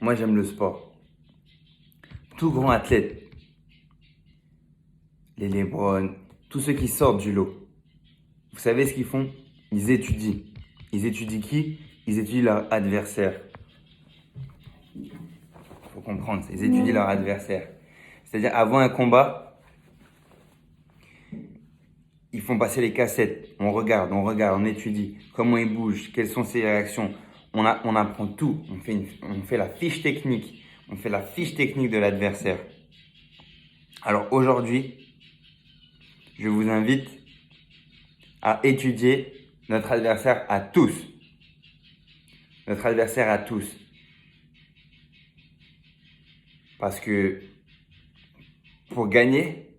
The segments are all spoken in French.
Moi, j'aime le sport. Tout grand athlète, les LeBron, tous ceux qui sortent du lot, vous savez ce qu'ils font? Ils étudient. Ils étudient qui? Ils étudient leur adversaire. Il faut comprendre, ils étudient leur adversaire. C'est-à-dire, avant un combat, ils font passer les cassettes. On regarde, on étudie. Comment il bouge, quelles sont ses réactions. On apprend tout. On fait la fiche technique. On fait la fiche technique de l'adversaire. Alors aujourd'hui, je vous invite à étudier notre adversaire à tous. Notre adversaire à tous. Parce que pour gagner,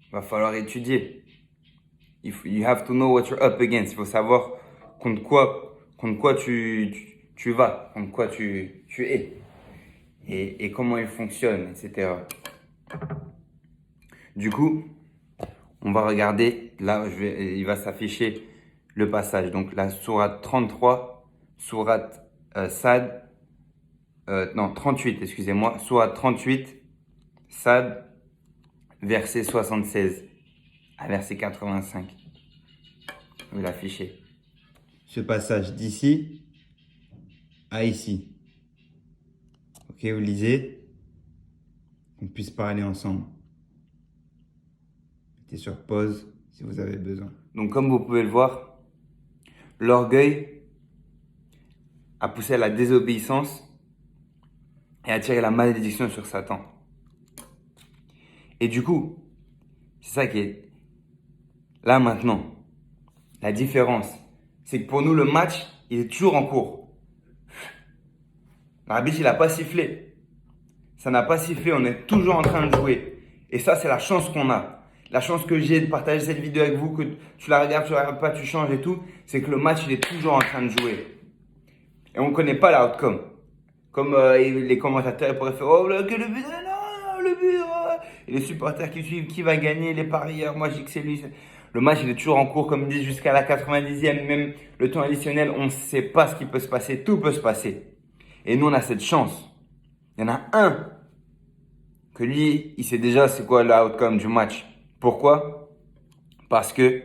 il va falloir étudier. You have to know what you're up against. Il faut savoir contre quoi tu vas, contre quoi tu es. Et comment il fonctionne, etc. Du coup, on va regarder, là, il va s'afficher le passage. Donc, la sourate 33, sourate Sad, non, 38, excusez-moi, sourate 38, Sad, verset 76 à verset 85. Je vais l'afficher. Ce passage d'ici à ici. Ok, vous lisez, qu'on puisse parler ensemble. Mettez sur pause si vous avez besoin. Donc, comme vous pouvez le voir, l'orgueil a poussé à la désobéissance et a tiré la malédiction sur Satan. Et du coup, c'est ça qui est là maintenant. La différence, c'est que pour nous, le match, il est toujours en cours. L'arbitre, il n'a pas sifflé. Ça n'a pas sifflé, on est toujours en train de jouer. Et ça, c'est la chance qu'on a. La chance que j'ai de partager cette vidéo avec vous, que tu la regardes, tu la regardes pas, tu changes et tout, c'est que le match, il est toujours en train de jouer. Et on ne connaît pas l'outcome. Comme les commentateurs ils pourraient faire « Oh, que le but, non, le but Et les supporters qui suivent, qui va gagner, les parieurs, moi je dis que c'est lui. Le match, il est toujours en cours, comme ils disent, jusqu'à la 90e, même le temps additionnel, on ne sait pas ce qui peut se passer, tout peut se passer. Et nous, on a cette chance. Il y en a un que lui, il sait déjà c'est quoi l'outcome du match. Pourquoi? Parce que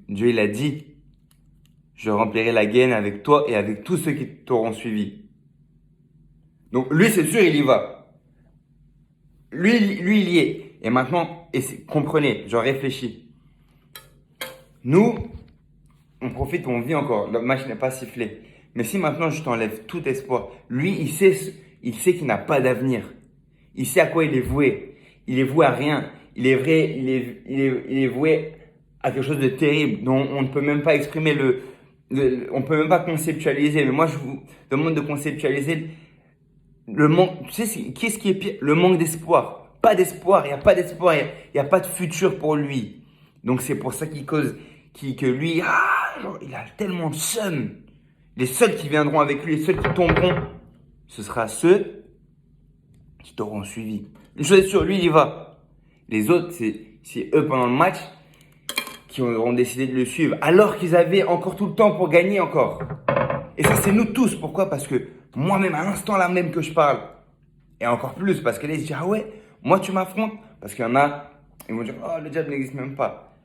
Dieu, il a dit, je remplirai la gaine avec toi et avec tous ceux qui t'auront suivi. Donc lui, c'est sûr, il y va. Lui, il y est. Et maintenant, comprenez, j'en réfléchis. Nous, on profite, on vit encore. Le match n'est pas sifflé. Mais si maintenant je t'enlève tout espoir, lui, il sait qu'il n'a pas d'avenir. Il sait à quoi il est voué. Il est voué à rien. Il est voué à quelque chose de terrible dont on ne peut même pas exprimer on ne peut même pas conceptualiser. Mais moi, je vous demande de conceptualiser le manque. Tu sais, qu'est-ce qui est pire? Le manque d'espoir. Pas d'espoir. Il n'y a pas d'espoir. Il n'y a pas de futur pour lui. Donc, c'est pour ça que lui, genre, il a tellement de seum. Les seuls qui viendront avec lui, les seuls qui tomberont, ce sera ceux qui t'auront suivi. Une chose est sûre, lui, il y va. Les autres, c'est eux pendant le match qui auront décidé de le suivre, alors qu'ils avaient encore tout le temps pour gagner encore. Et ça, c'est nous tous. Pourquoi? Parce que moi-même, à l'instant là même que je parle, et encore plus, parce que là, ils se disent, ah ouais, moi tu m'affrontes. Parce qu'il y en a, ils vont dire, oh, le diable n'existe même pas.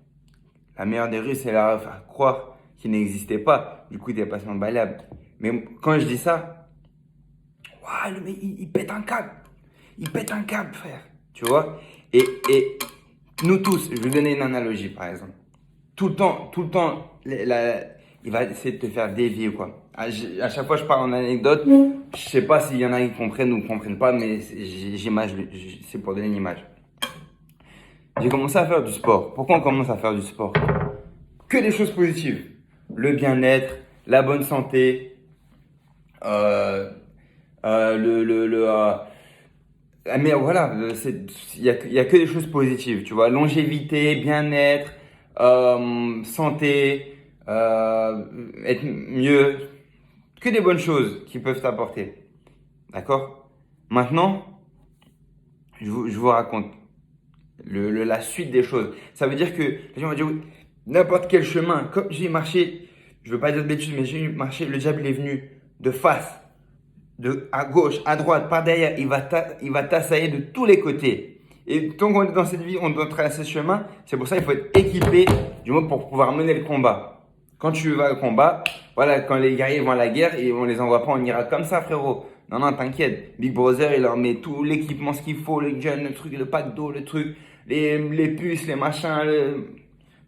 La meilleure des rues, c'est leur faire croire qu'il n'existait pas. Du coup, il est passé en balade. Mais quand je dis ça, waouh, le mec, il pète un câble. Il pète un câble, frère. Tu vois? Et nous tous, je vais donner une analogie, par exemple. Tout le temps, il va essayer de te faire dévier, quoi. À chaque fois que je parle en anecdote, je sais pas s'il y en a qui comprennent ou comprennent pas, mais c'est pour donner une image. J'ai commencé à faire du sport. Pourquoi on commence à faire du sport? Que des choses positives. Le bien-être, la bonne santé, mais voilà, il y a que des choses positives, tu vois. Longévité, bien-être, santé, être mieux, que des bonnes choses qui peuvent t'apporter. D'accord? Maintenant, je vous raconte la suite des choses. Ça veut dire que les gens vont dire oui, n'importe quel chemin, comme j'ai marché, je veux pas dire de bêtises, mais j'ai marché, le diable il est venu de face, à gauche, à droite, par derrière, il va t'assailler de tous les côtés. Et tant qu'on est dans cette vie, on doit tracer ce chemin. C'est pour ça qu'il faut être équipé, du moins pour pouvoir mener le combat. Quand tu vas au combat, voilà, quand les guerriers vont à la guerre, et on les envoie pas en Irak comme ça, frérot. Non, non, t'inquiète. Big Brother, il leur met tout l'équipement, ce qu'il faut, le gun, le truc, le pack d'eau, le truc, les puces, les machins,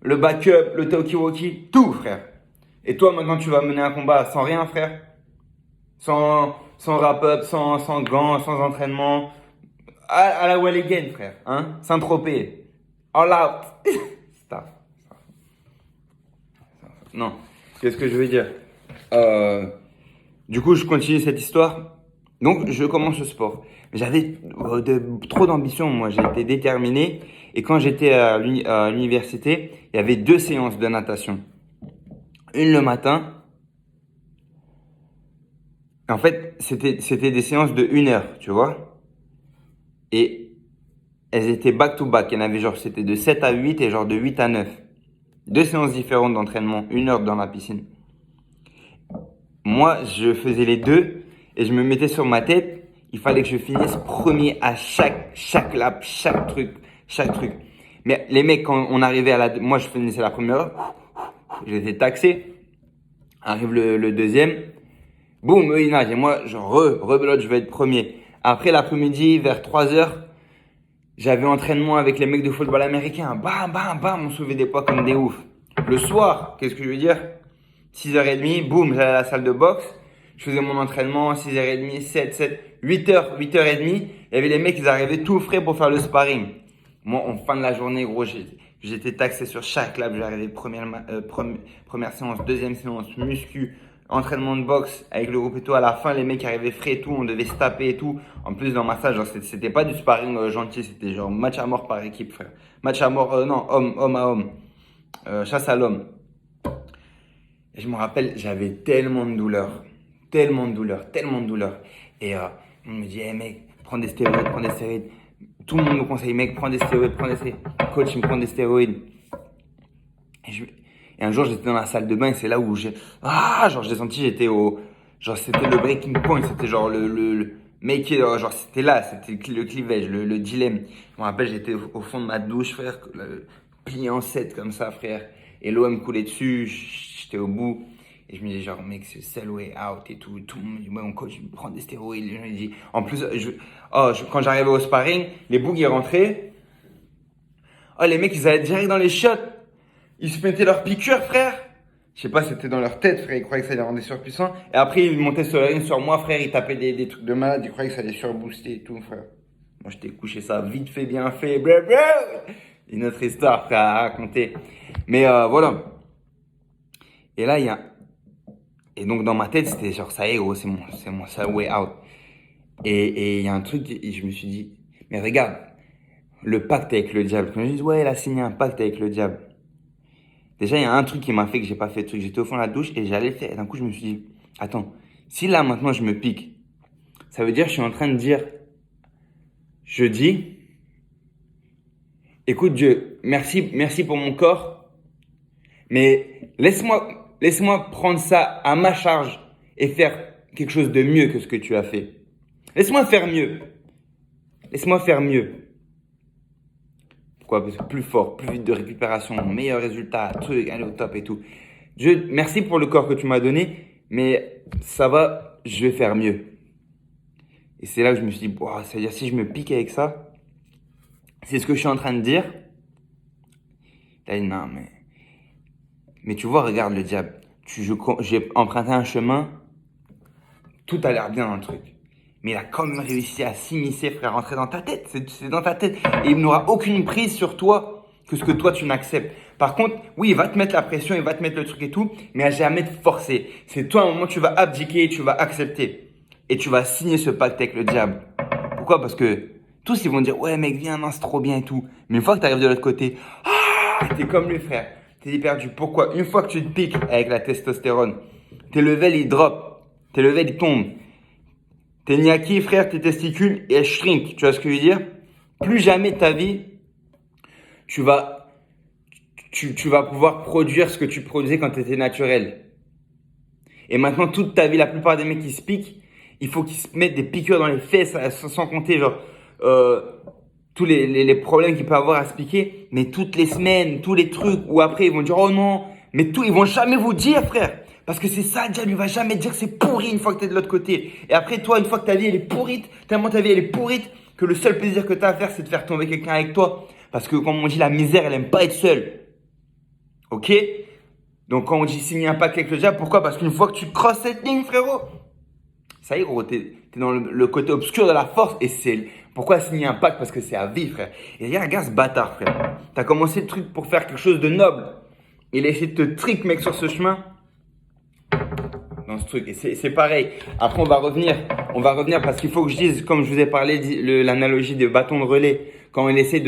le backup, le talkie-walkie, tout, frère. Et toi, maintenant, tu vas mener un combat sans rien, frère. Sans wrap-up, sans gants, sans entraînement. À la well again, frère. Hein? Sans tropez. All out. Stop. Non. Qu'est-ce que je veux dire? Du coup, je continue cette histoire. Donc, je commence le sport. J'avais trop d'ambition, moi. J'étais déterminé. Et quand j'étais à l'université, il y avait 2 séances de natation. Une le matin. En fait, c'était des séances de 1 heure, tu vois. Et elles étaient back to back. Il y en avait genre, c'était de 7 à 8 et genre de 8 à 9. 2 séances différentes d'entraînement, 1 heure dans la piscine. Moi, je faisais les deux et je me mettais sur ma tête. Il fallait que je finisse premier à chaque lap, chaque truc. Mais les mecs, quand on arrivait moi, je finissais la première heure. J'étais taxé. Arrive le deuxième. Boum, eux, ils nagent. Et moi, je rebelote, je vais être premier. Après l'après-midi, vers 3 heures, j'avais entraînement avec les mecs de football américain. Bam, bam, bam, on soulevait des poids comme des oufs. Le soir, qu'est-ce que je veux dire? 6h30, boum, j'allais à la salle de boxe. Je faisais mon entraînement, 6h30, 8h30. Il y avait les mecs, ils arrivaient tout frais pour faire le sparring. Moi, en fin de la journée, gros, j'étais taxé sur chaque lap. J'arrivais première séance, deuxième séance, muscu, entraînement de boxe avec le groupe et tout. À la fin, les mecs arrivaient frais et tout. On devait se taper et tout. En plus, dans ma salle, genre, c'était pas du sparring gentil. C'était genre match à mort par équipe, frère. Match à mort, non, homme à homme. Chasse à l'homme. Et je me rappelle, j'avais tellement de douleurs. Et on me dit, hey mec, prends des stéroïdes. Tout le monde me conseille, mec, prends des stéroïdes. Coach, il me prend des stéroïdes. Et un jour, j'étais dans la salle de bain et c'est là où j'ai senti, genre c'était le breaking point, c'était genre le make it, genre c'était là, c'était le clivage, le dilemme. Je me rappelle, j'étais au fond de ma douche, frère, plié en 7 comme ça, frère. Et l'eau me coulait dessus, j'étais au bout. Et je me dis genre, mec, c'est the way out et tout. Tout le monde me dit, ouais, mon coach, il me prend des stéroïdes. Les gens, ils disent, en plus, quand j'arrivais au sparring, les bougs, ils rentraient. Oh, les mecs, ils allaient direct dans les shots. Ils se mettaient leur piqûre, frère. Je sais pas, c'était dans leur tête, frère. Ils croyaient que ça les rendait surpuissants. Et après, ils montaient sur la ligne sur moi, frère. Ils tapaient des trucs de malade. Ils croyaient que ça allait surbooster et tout, frère. Moi, j'étais couché ça vite fait, bien fait. Une autre histoire, frère, à raconter. Mais voilà. Et là, Et donc, dans ma tête, c'était genre, ça y est, gros, c'est mon way out. Et il y a un truc, et je me suis dit, mais regarde, le pacte avec le diable. Quand je dis, ouais, elle a signé un pacte avec le diable. Déjà, il y a un truc qui m'a fait que j'ai pas fait le truc. J'étais au fond de la douche et j'allais le faire. Et d'un coup, je me suis dit, attends, si là, maintenant, je me pique, ça veut dire que je suis en train de dire, je dis, écoute Dieu, merci pour mon corps, mais laisse-moi prendre ça à ma charge et faire quelque chose de mieux que ce que tu as fait. Laisse-moi faire mieux. Pourquoi? Parce que plus fort, plus vite de récupération, meilleur résultat, truc, aller au top et tout. Dieu, merci pour le corps que tu m'as donné, mais ça va, je vais faire mieux. Et c'est là que je me suis dit, wow, c'est-à-dire si je me pique avec ça, c'est ce que je suis en train de dire. Là, non, mais tu vois, regarde le diable. J'ai emprunté un chemin, tout a l'air bien dans le truc. Mais il a quand même réussi à s'immiscer, frère, rentrer dans ta tête. C'est dans ta tête. Et il n'aura aucune prise sur toi que ce que toi, tu n'acceptes. Par contre, oui, il va te mettre la pression, il va te mettre le truc et tout, mais à jamais te forcer. C'est toi, à un moment, tu vas abdiquer, tu vas accepter. Et tu vas signer ce pacte avec le diable. Pourquoi? Parce que tous, ils vont dire, ouais, mec, viens, non, c'est trop bien et tout. Mais une fois que tu arrives de l'autre côté, t'es comme lui, frère. T'es perdu. Pourquoi? Une fois que tu te piques avec la testostérone, tes levels, ils drop. Tes levels, ils tombent. Tes niakis, frère, tes testicules, elles shrink. Tu vois ce que je veux dire? Plus jamais de ta vie, tu vas pouvoir produire ce que tu produisais quand tu étais naturel. Et maintenant, toute ta vie, la plupart des mecs qui se piquent, il faut qu'ils se mettent des piqûres dans les fesses, sans compter genre tous les problèmes qu'ils peuvent avoir à se piquer. Mais toutes les semaines, tous les trucs, ou après ils vont dire oh non, mais tout, ils vont jamais vous dire, frère. Parce que c'est ça, déjà, lui va jamais dire que c'est pourri une fois que t'es de l'autre côté. Et après, toi, une fois que ta vie elle est pourrite, tellement ta vie elle est pourrite, que le seul plaisir que t'as à faire, c'est de faire tomber quelqu'un avec toi. Parce que comme on dit, la misère, elle aime pas être seule. Ok? Donc quand on dit signer un pacte avec le diable, pourquoi? Parce qu'une fois que tu crosses cette ligne, frérot, ça y est, gros, t'es dans le côté obscur de la force. Et c'est pourquoi signer un pacte? Parce que c'est à vie, frère. Et regarde ce bâtard, frère. T'as commencé le truc pour faire quelque chose de noble. Il a essayé de te trick, mec, sur ce chemin. Dans ce truc. Et c'est pareil. Après, on va revenir parce qu'il faut que je dise, comme je vous ai parlé, l'analogie de bâton de relais. Quand il essaie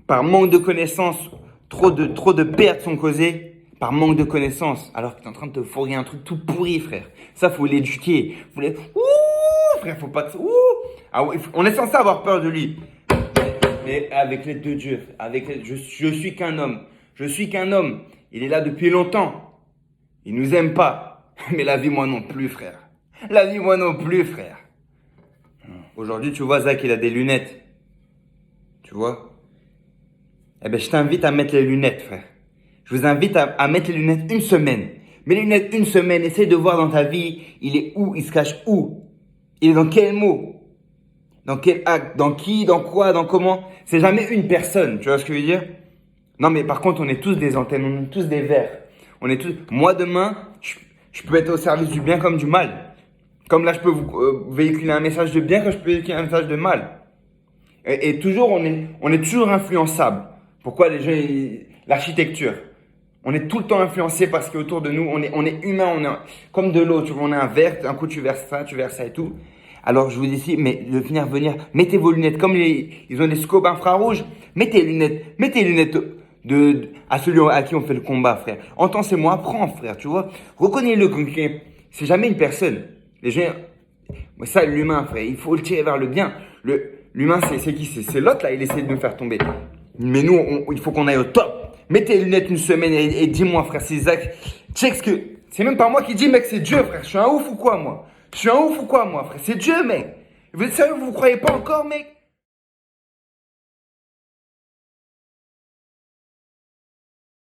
par manque de connaissances, trop de pertes sont causées par manque de connaissances, alors que tu es en train de te fourrer un truc tout pourri, frère. Ça, faut l'éduquer. Ouh, frère, faut pas ouh. Ah ouais, on est censé avoir peur de lui. Mais avec l'aide de Dieu, je suis qu'un homme. Je suis qu'un homme. Il est là depuis longtemps. Il nous aime pas. Mais la vie, moi non plus, frère. La vie, moi non plus, frère. Aujourd'hui, tu vois, Zach, il a des lunettes. Tu vois? Eh ben, je t'invite à mettre les lunettes, frère. Je vous invite à mettre les lunettes une semaine. Mets les lunettes une semaine. Essaye de voir dans ta vie, il est où, il se cache où. Il est dans quel mot? Dans quel acte? Dans qui? Dans quoi? Dans comment? C'est jamais une personne. Tu vois ce que je veux dire? Non, mais par contre, on est tous des antennes. On est tous des vers. On est tous... Moi, demain, je peux être au service du bien comme du mal. Comme là, je peux vous véhiculer un message de bien comme je peux véhiculer un message de mal. Et toujours, on est toujours influençable. Pourquoi les gens... L'architecture. On est tout le temps influencé parce qu'autour de nous, on est humain, on est comme de l'eau. Tu vois, on est un verre, un coup tu verses ça et tout. Alors je vous dis ici, mais de venir, mettez vos lunettes. Comme ils ont des scopes infrarouges, mettez les lunettes à celui à qui on fait le combat, frère. Entends, c'est moi, apprends, frère, tu vois. Reconnais-le comme c'est jamais une personne. Les gens, ça, l'humain, frère, il faut le tirer vers le bien. L'humain, c'est qui? C'est l'autre, là, il essaie de nous faire tomber. Mais nous, il faut qu'on aille au top. Mets tes lunettes une semaine et dis-moi, frère, c'est Zach. Check ce que... C'est même pas moi qui dis, mec, c'est Dieu, frère. Je suis un ouf ou quoi, moi? Je suis un ouf ou quoi, moi, frère? C'est Dieu, mec. Vous êtes sérieux, vous croyez pas encore, mec?